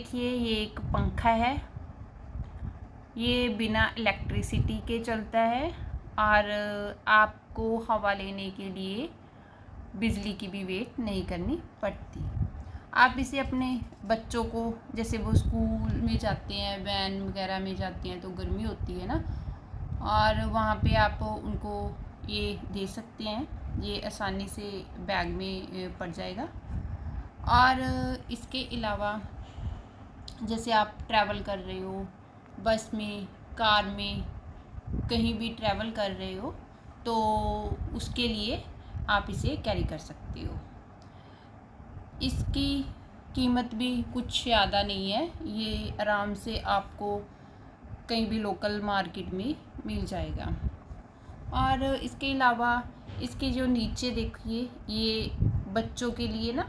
देखिए ये एक पंखा है। ये बिना इलेक्ट्रिसिटी के चलता है और आपको हवा लेने के लिए बिजली की भी वेट नहीं करनी पड़ती। आप इसे अपने बच्चों को, जैसे वो स्कूल में जाते हैं, वैन वगैरह में जाते हैं तो गर्मी होती है ना, और वहाँ पे आप उनको ये दे सकते हैं। ये आसानी से बैग में पड़ जाएगा। और इसके अलावा जैसे आप ट्रैवल कर रहे हो, बस में, कार में, कहीं भी ट्रैवल कर रहे हो तो उसके लिए आप इसे कैरी कर सकते हो। इसकी कीमत भी कुछ ज़्यादा नहीं है। ये आराम से आपको कहीं भी लोकल मार्केट में मिल जाएगा। और इसके अलावा इसके जो नीचे देखिए, ये बच्चों के लिए ना,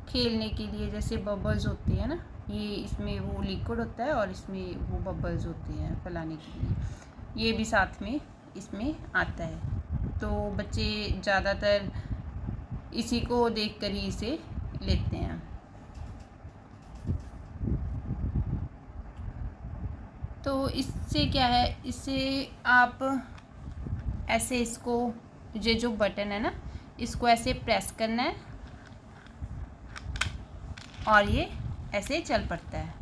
खेलने के लिए, जैसे बबल्स होते हैं ना, ये इसमें वो लिक्विड होता है और इसमें वो बबल्स होते हैं फैलाने के लिए। ये भी साथ में इसमें आता है। तो बच्चे ज़्यादातर इसी को देखकर ही इसे लेते हैं। तो इससे क्या है, इससे आप ऐसे इसको, ये जो बटन है ना, इसको ऐसे प्रेस करना है और ये ऐसे चल पड़ता है।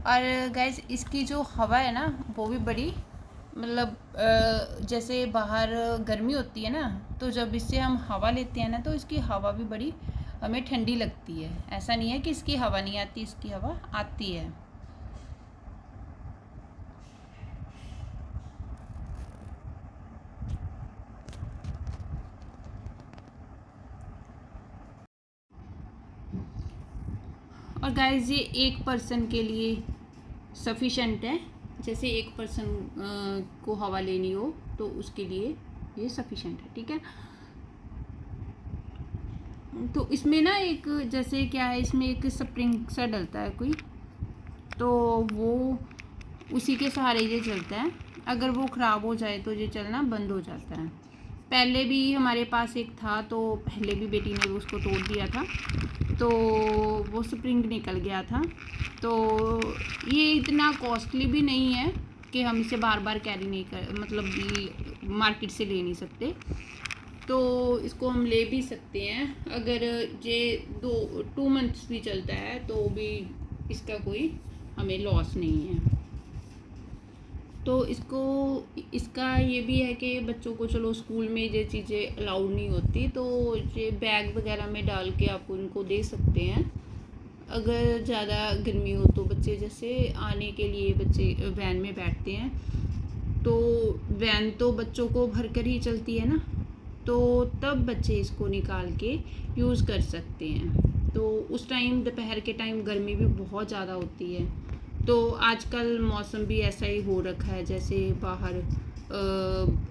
और गाइस इसकी जो हवा है ना, वो भी बड़ी, मतलब जैसे बाहर गर्मी होती है ना, तो जब इससे हम हवा लेते हैं ना, तो इसकी हवा भी बड़ी हमें ठंडी लगती है। ऐसा नहीं है कि इसकी हवा नहीं आती, इसकी हवा आती है। और गाइस ये एक पर्सन के लिए सफिशेंट है। जैसे एक पर्सन को हवा लेनी हो तो उसके लिए ये सफिशेंट है, ठीक है। तो इसमें ना एक, जैसे क्या है, इसमें एक स्प्रिंग सा डलता है कोई, तो वो उसी के सहारे ये चलता है। अगर वो ख़राब हो जाए तो ये चलना बंद हो जाता है। पहले भी हमारे पास एक था, तो पहले भी बेटी ने उसको तोड़ दिया था, तो वो स्प्रिंग निकल गया था। तो ये इतना कॉस्टली भी नहीं है कि हम इसे बार बार कैरी नहीं कर, मतलब मार्केट से ले नहीं सकते। तो इसको हम ले भी सकते हैं। अगर ये 2 मंथ्स भी चलता है तो भी इसका कोई हमें लॉस नहीं है। तो इसका ये भी है कि बच्चों को, चलो स्कूल में ये चीज़ें अलाउड नहीं होती, तो ये बैग वगैरह में डाल के आप उनको दे सकते हैं। अगर ज़्यादा गर्मी हो तो बच्चे, जैसे आने के लिए बच्चे वैन में बैठते हैं, तो वैन तो बच्चों को भर कर ही चलती है ना, तो तब बच्चे इसको निकाल के यूज़ कर सकते हैं। तो उस टाइम, दोपहर के टाइम गर्मी भी बहुत ज़्यादा होती है। तो आजकल मौसम भी ऐसा ही हो रखा है, जैसे बाहर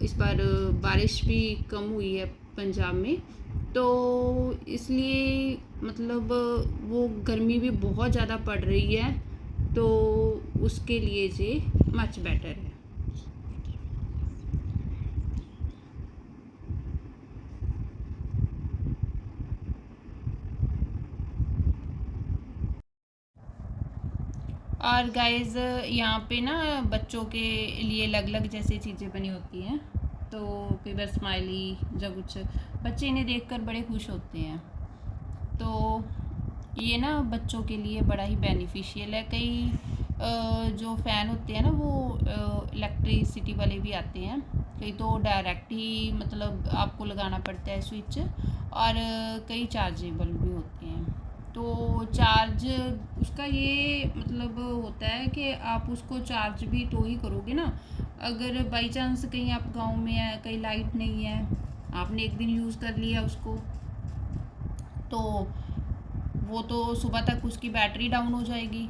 इस बार बारिश भी कम हुई है पंजाब में, तो इसलिए मतलब वो गर्मी भी बहुत ज़्यादा पड़ रही है, तो उसके लिए ये मच बेटर है। और गाइस यहाँ पे ना बच्चों के लिए अलग अलग जैसे चीज़ें बनी होती हैं। तो कई बार स्माइली, जब कुछ बच्चे इन्हें देखकर बड़े खुश होते हैं, तो ये ना बच्चों के लिए बड़ा ही बेनिफिशियल है। कई जो फ़ैन होते हैं ना, वो इलेक्ट्रिसिटी वाले भी आते हैं। कई तो डायरेक्ट ही, मतलब आपको लगाना पड़ता है स्विच, और कई चार्जेबल भी होते हैं। तो चार्ज उसका ये मतलब होता है कि आप उसको चार्ज भी तो ही करोगे ना। अगर बाई चांस कहीं आप गांव में है, कहीं लाइट नहीं है, आपने एक दिन यूज़ कर लिया उसको, तो वो तो सुबह तक उसकी बैटरी डाउन हो जाएगी।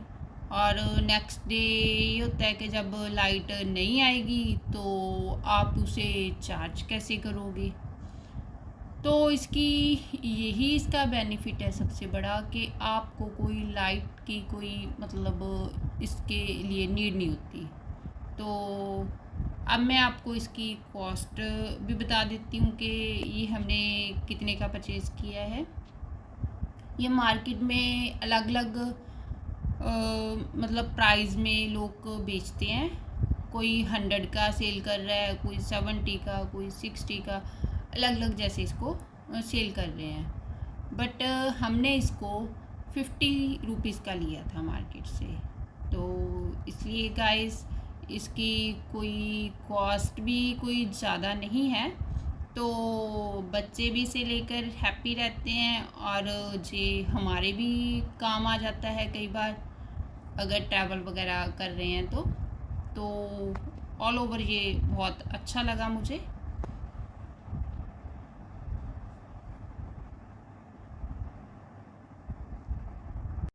और नेक्स्ट डे ये होता है कि जब लाइट नहीं आएगी तो आप उसे चार्ज कैसे करोगे। तो इसकी यही इसका बेनिफिट है सबसे बड़ा, कि आपको कोई लाइट की कोई मतलब इसके लिए नीड नहीं होती। तो अब मैं आपको इसकी कॉस्ट भी बता देती हूँ कि ये हमने कितने का परचेज़ किया है। ये मार्केट में अलग अलग मतलब प्राइस में लोग बेचते हैं। कोई 100 का सेल कर रहा है, कोई 70 का, कोई 60 का, अलग अलग जैसे इसको सेल कर रहे हैं। बट हमने इसको 50 रुपीज़ का लिया था मार्केट से। तो इसलिए गाइस इसकी कोई कॉस्ट भी कोई ज़्यादा नहीं है, तो बच्चे भी इसे लेकर हैप्पी रहते हैं और जे हमारे भी काम आ जाता है कई बार अगर ट्रैवल वगैरह कर रहे हैं तो ऑल ओवर ये बहुत अच्छा लगा मुझे।